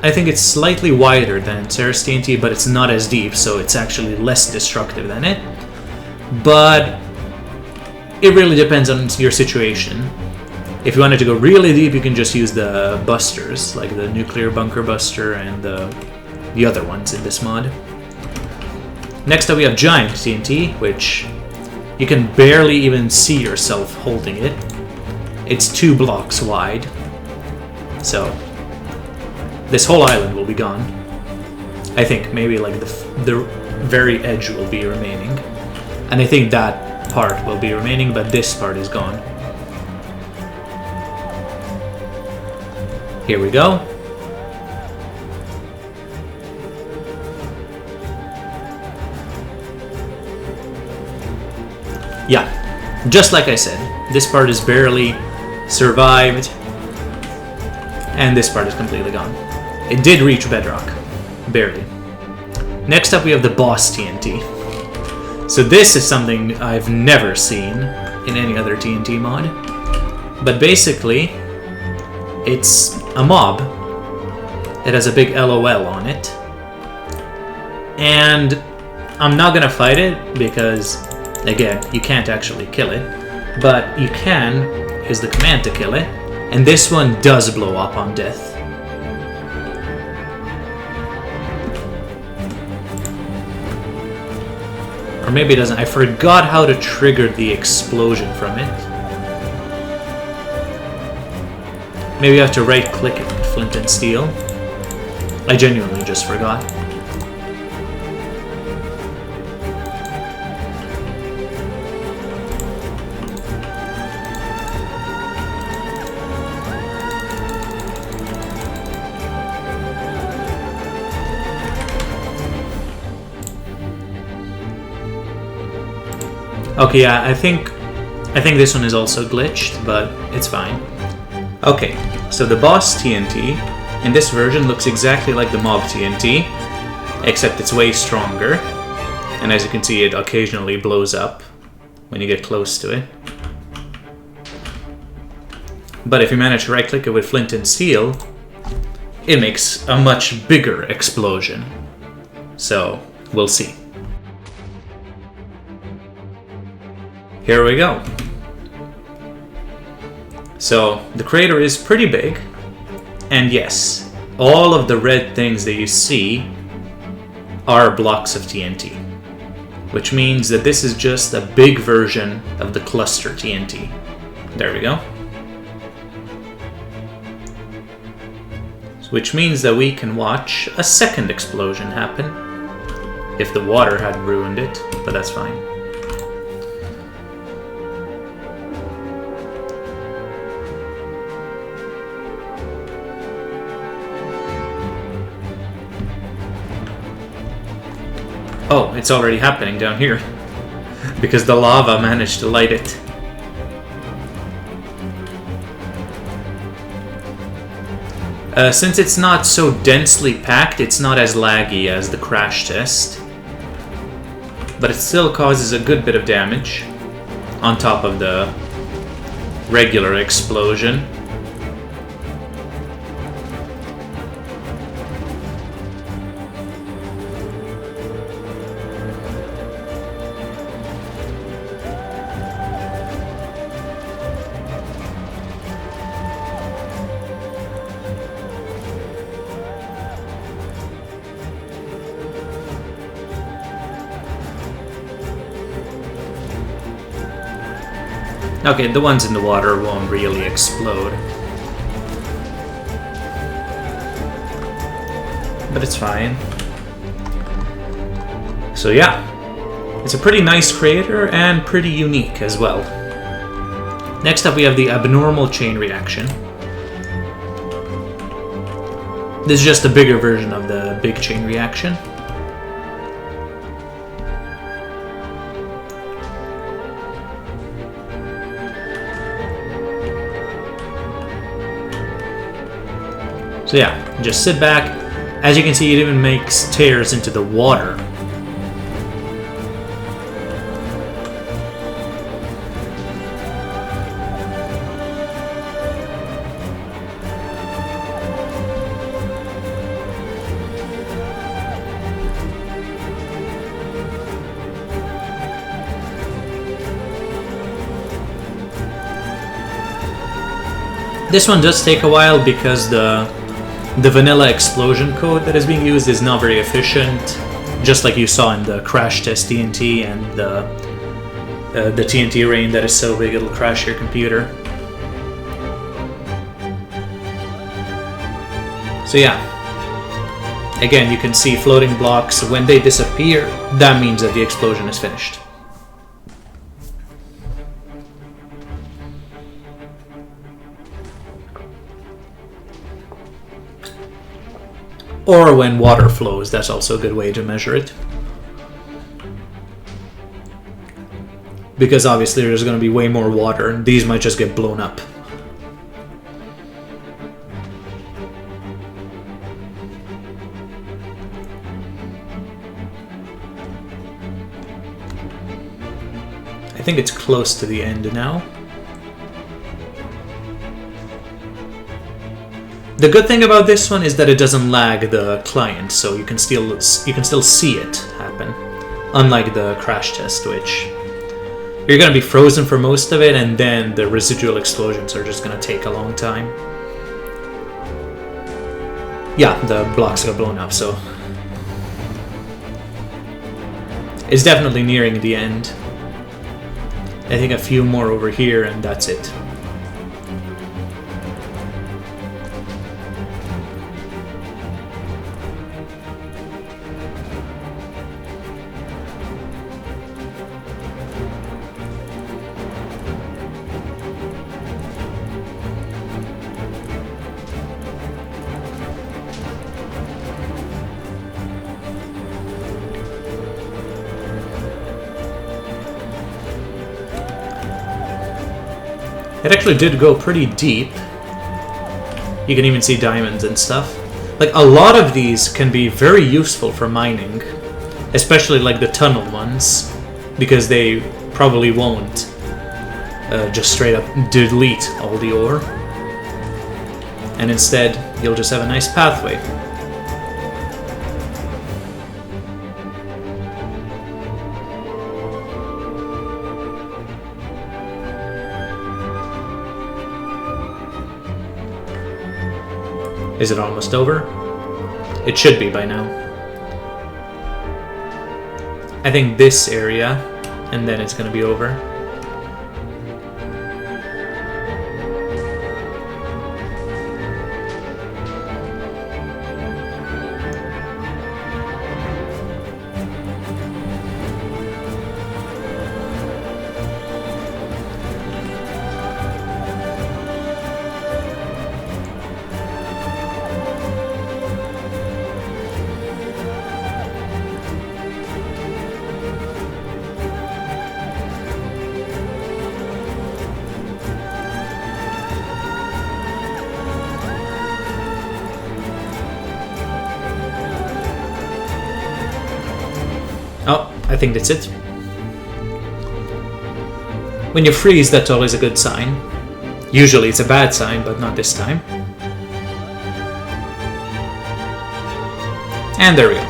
I think it's slightly wider than Ceres TNT, but it's not as deep, so it's actually less destructive than it. But it really depends on your situation. If you wanted to go really deep, you can just use the busters, like the nuclear bunker buster and the other ones in this mod. Next up we have Giant TNT, which you can barely even see yourself holding it. It's 2 blocks wide. So, this whole island will be gone. I think maybe like the very edge will be remaining. And I think that part will be remaining, but this part is gone. Here we go. Yeah, just like I said, this part is barely survived. And this part is completely gone. It did reach bedrock. Barely. Next up we have the boss TNT. So this is something I've never seen in any other TNT mod. But basically, it's a mob. It has a big LOL on it. And I'm not gonna fight it because, again, you can't actually kill it. But you can use the command to kill it. And this one does blow up on death. Or maybe it doesn't. I forgot how to trigger the explosion from it. Maybe you have to right click it with flint and steel. I genuinely just forgot. Okay, yeah, I think this one is also glitched, but it's fine. Okay, so the boss TNT in this version looks exactly like the mob TNT, except it's way stronger. And as you can see, it occasionally blows up when you get close to it. But if you manage to right-click it with flint and steel, it makes a much bigger explosion. So, we'll see. Here we go. So, the crater is pretty big, and yes, all of the red things that you see are blocks of TNT, which means that this is just a big version of the cluster TNT. There we go. Which means that we can watch a second explosion happen, if the water had ruined it, but that's fine. Oh, it's already happening down here, because the lava managed to light it. Since it's not so densely packed, it's not as laggy as the crash test, but it still causes a good bit of damage on top of the regular explosion. Okay, the ones in the water won't really explode. But it's fine. So yeah, it's a pretty nice creator and pretty unique as well. Next up we have the abnormal chain reaction. This is just a bigger version of the big chain reaction. So yeah, just sit back. As you can see, it even makes tears into the water. This one does take a while because the vanilla explosion code that is being used is not very efficient, just like you saw in the crash test TNT and the TNT rain that is so big it'll crash your computer. So yeah, again you can see floating blocks. When they disappear, that means that the explosion is finished. Or when water flows, that's also a good way to measure it. Because obviously there's going to be way more water, and these might just get blown up. I think it's close to the end now. The good thing about this one is that it doesn't lag the client, so you can still see it happen. Unlike the crash test, which you're going to be frozen for most of it, and then the residual explosions are just going to take a long time. Yeah, the blocks got blown up, so it's definitely nearing the end. I think a few more over here, and that's it. It actually did go pretty deep. You can even see diamonds and stuff. Like, a lot of these can be very useful for mining, especially like the tunnel ones, because they probably won't just straight up delete all the ore. And instead, you'll just have a nice pathway. Is it almost over? It should be by now. I think this area, and then it's going to be over. Oh, I think that's it. When you freeze, that's always a good sign. Usually it's a bad sign, but not this time. And there we go.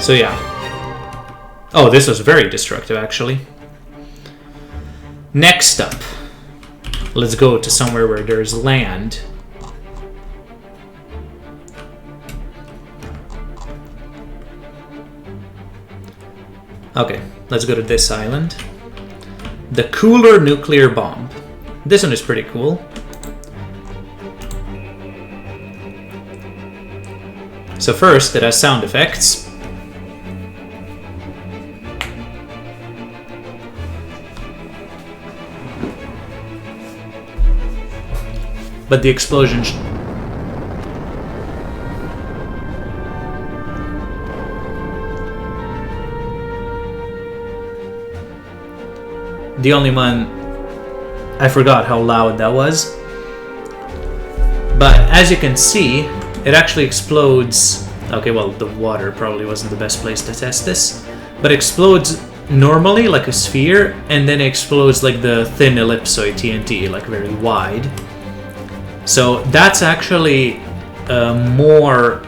So yeah. Oh, this was very destructive, actually. Next up, let's go to somewhere where there's land. Okay, let's go to this island. The cooler nuclear bomb. This one is pretty cool. So first, it has sound effects. But the explosion... The only one... I forgot how loud that was. But as you can see, it actually explodes... Okay, well, the water probably wasn't the best place to test this. But it explodes normally, like a sphere, and then it explodes like the thin ellipsoid TNT, like very wide. So that's actually more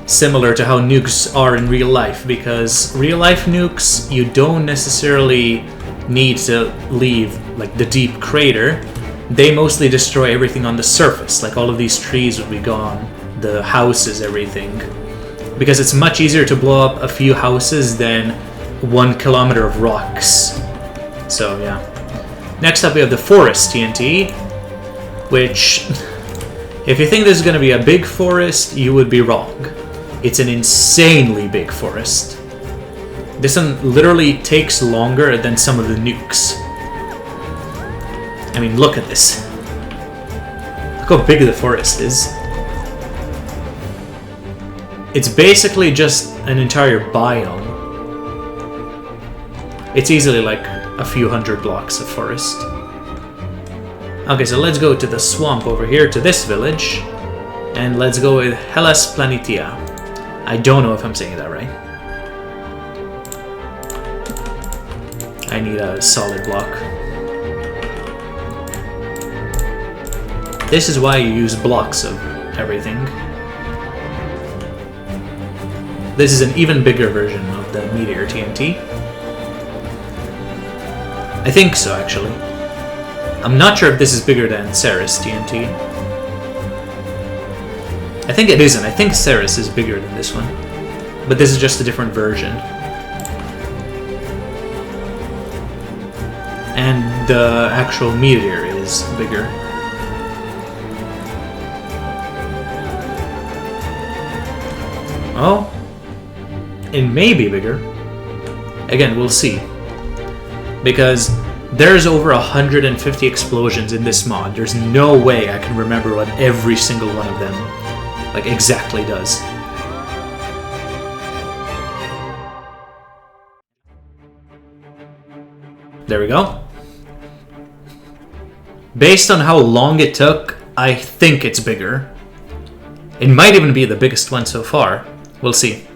similar to how nukes are in real life, because real life nukes, you don't necessarily need to leave like the deep crater. They mostly destroy everything on the surface, like all of these trees would be gone, the houses, everything. Because it's much easier to blow up a few houses than 1 kilometer of rocks. So yeah. Next up we have the forest TNT, which, if you think this is going to be a big forest, you would be wrong. It's an insanely big forest. This one literally takes longer than some of the nukes. I mean, look at this. Look how big the forest is. It's basically just an entire biome. It's easily like a few hundred blocks of forest. Okay, so let's go to the swamp over here, to this village. And let's go with Hellas Planitia. I don't know if I'm saying that right. I need a solid block. This is why you use blocks of everything. This is an even bigger version of the Meteor TNT. I think so, actually. I'm not sure if this is bigger than Ceres TNT. I think it isn't. I think Ceres is bigger than this one. But this is just a different version. And the actual meteor is bigger. Oh. It may be bigger. Again, we'll see. Because there's over 150 explosions in this mod. There's no way I can remember what every single one of them like exactly does. There we go. Based on how long it took, I think it's bigger. It might even be the biggest one so far. We'll see.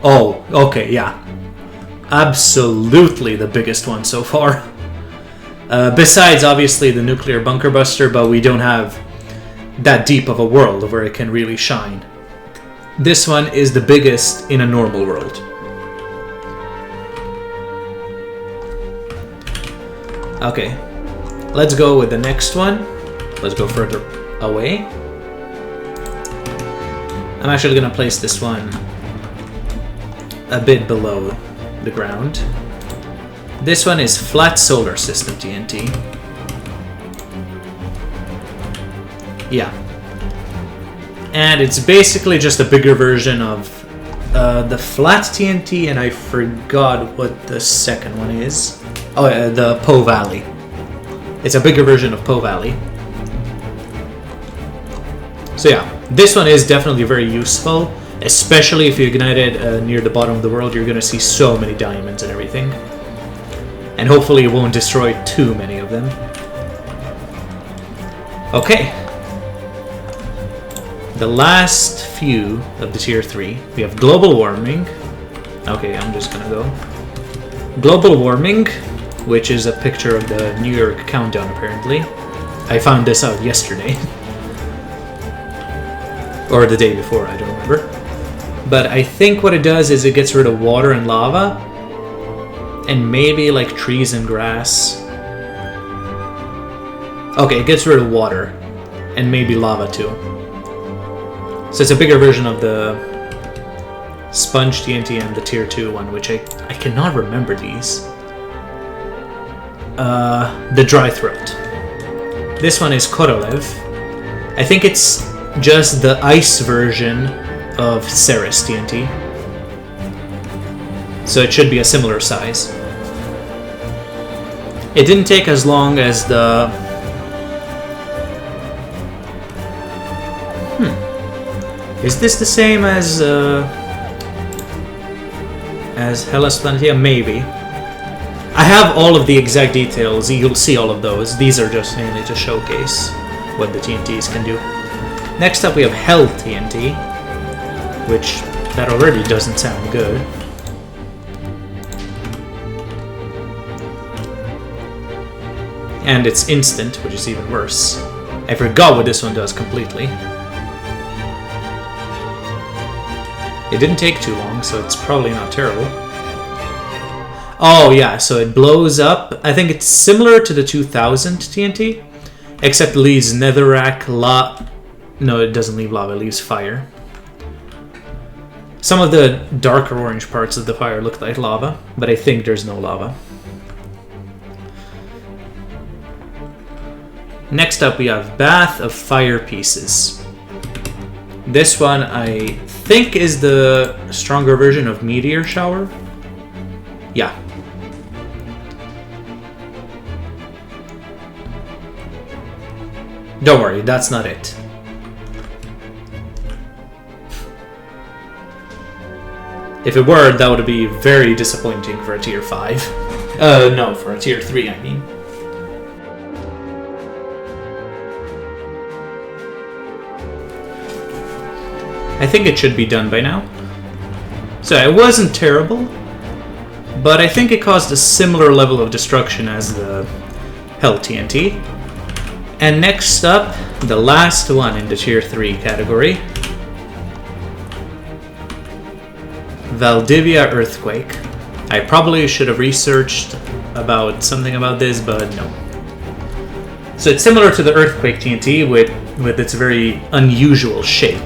Oh, okay, yeah. Absolutely the biggest one so far. Besides, obviously, the nuclear bunker buster, but we don't have that deep of a world where it can really shine. This one is the biggest in a normal world. Okay, let's go with the next one. Let's go further away. I'm actually going to place this one a bit below the ground. This one is Flat Solar System TNT. Yeah. And it's basically just a bigger version of the Flat TNT, and I forgot what the second one is. Oh, the Po Valley. It's a bigger version of Po Valley. So yeah, this one is definitely very useful, especially if you ignite it near the bottom of the world. You're going to see so many diamonds and everything. And hopefully it won't destroy too many of them. Okay. The last few of the tier 3. We have global warming. Okay, I'm just going to go. Global warming, which is a picture of the New York countdown apparently. I found this out yesterday. Or the day before, I don't remember. But I think what it does is it gets rid of water and lava. And maybe like trees and grass. Okay, it gets rid of water. And maybe lava too. So it's a bigger version of the Sponge TNT and the Tier 2 one, which I cannot remember these. The Dry Throat. This one is Korolev. I think it's just the ice version of Ceres TNT. So it should be a similar size. It didn't take as long as the... Is this the same as Hellas Planetia? Maybe. I have all of the exact details. You'll see all of those. These are just mainly to showcase what the TNTs can do. Next up we have Hell TNT, which that already doesn't sound good. And it's instant, which is even worse. I forgot what this one does completely. It didn't take too long, so it's probably not terrible. Oh yeah, so it blows up. I think it's similar to the 2000 TNT, except it leaves netherrack, no, it doesn't leave lava, it leaves fire. Some of the darker orange parts of the fire look like lava, but I think there's no lava. Next up we have Bath of Fire Pieces. This one I think is the stronger version of Meteor Shower. Yeah. Don't worry, that's not it. If it were, that would be very disappointing for a tier 5. No, for a tier 3, I mean. I think it should be done by now. So it wasn't terrible, but I think it caused a similar level of destruction as the Hell TNT. And next up, the last one in the tier 3 category. Valdivia Earthquake. I probably should have researched about something about this, but no. So it's similar to the Earthquake TNT with its very unusual shape.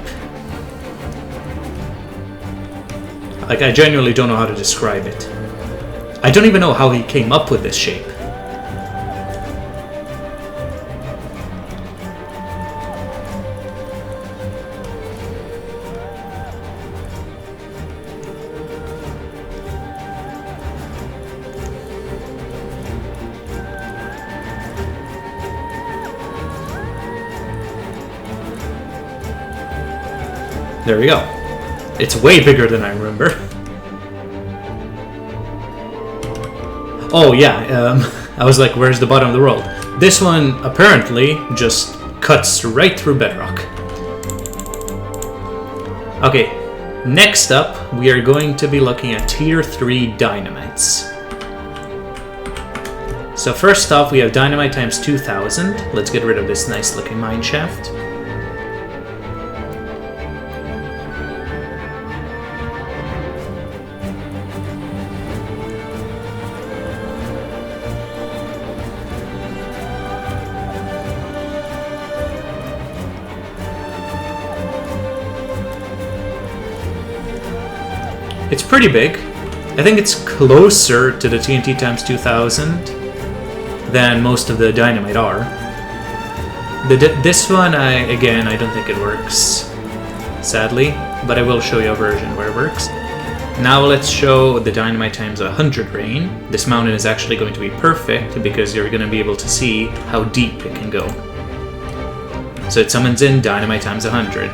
Like, I genuinely don't know how to describe it. I don't even know how he came up with this shape. There we go. It's way bigger than I remember. Oh yeah, I was like, where's the bottom of the world? This one apparently just cuts right through bedrock. Okay, next up we are going to be looking at tier 3 dynamites. So first off we have dynamite times 2000. Let's get rid of this nice looking mine shaft. It's pretty big. I think it's closer to the TNT times 2000 than most of the dynamite are. This one, I don't think it works, sadly, but I will show you a version where it works. Now let's show the dynamite times 100 rain. This mountain is actually going to be perfect because you're going to be able to see how deep it can go. So it summons in dynamite times 100.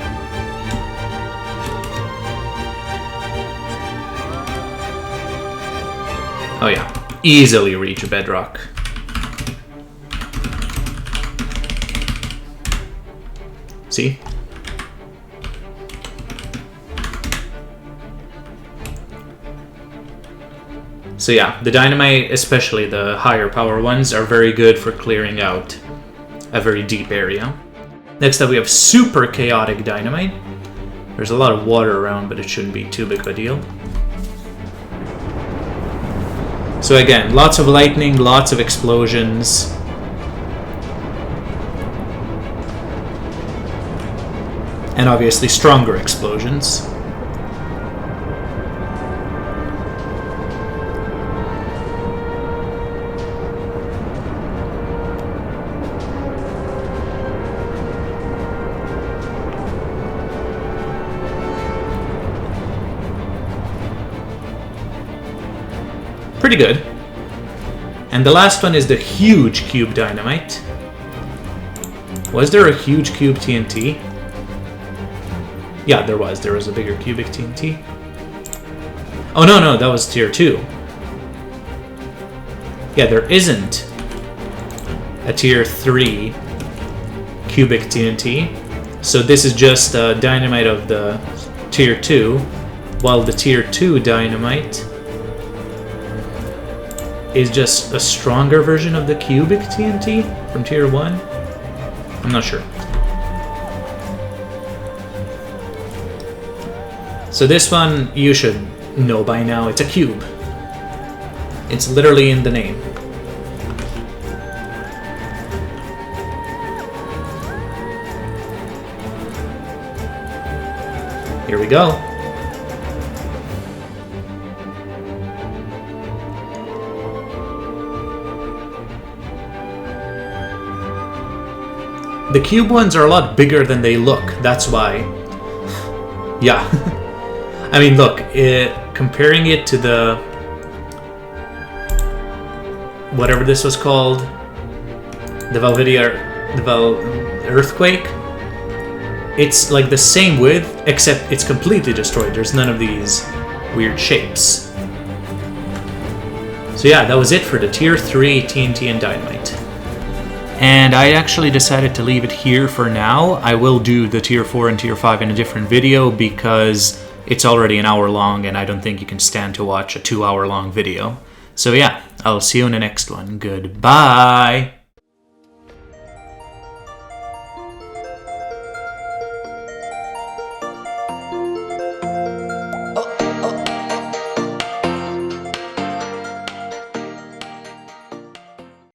Oh yeah, easily reach a bedrock. See? So yeah, the dynamite, especially the higher power ones, are very good for clearing out a very deep area. Next up we have super chaotic dynamite. There's a lot of water around, but it shouldn't be too big of a deal. So again, lots of lightning, lots of explosions. And obviously stronger explosions. Pretty good. And the last one is the huge cube dynamite. Was there a huge cube TNT? Yeah, there was. There was a bigger cubic TNT. Oh, no, that was tier 2. Yeah, there isn't a tier 3 cubic TNT. So this is just a dynamite of the tier 2, while the tier 2 dynamite is just a stronger version of the cubic TNT from tier 1. I'm not sure. So this one you should know by now. It's a cube. It's literally in the name. Here we go. The cube ones are a lot bigger than they look, that's why. Yeah. I mean, look, comparing it to the... whatever this was called, the Earthquake, it's like the same width, except it's completely destroyed. There's none of these weird shapes. So yeah, that was it for the Tier 3 TNT and Dynamite. And I actually decided to leave it here for now. I will do the Tier 4 and Tier 5 in a different video because it's already an hour long and I don't think you can stand to watch a 2-hour long video. So yeah, I'll see you in the next one. Goodbye!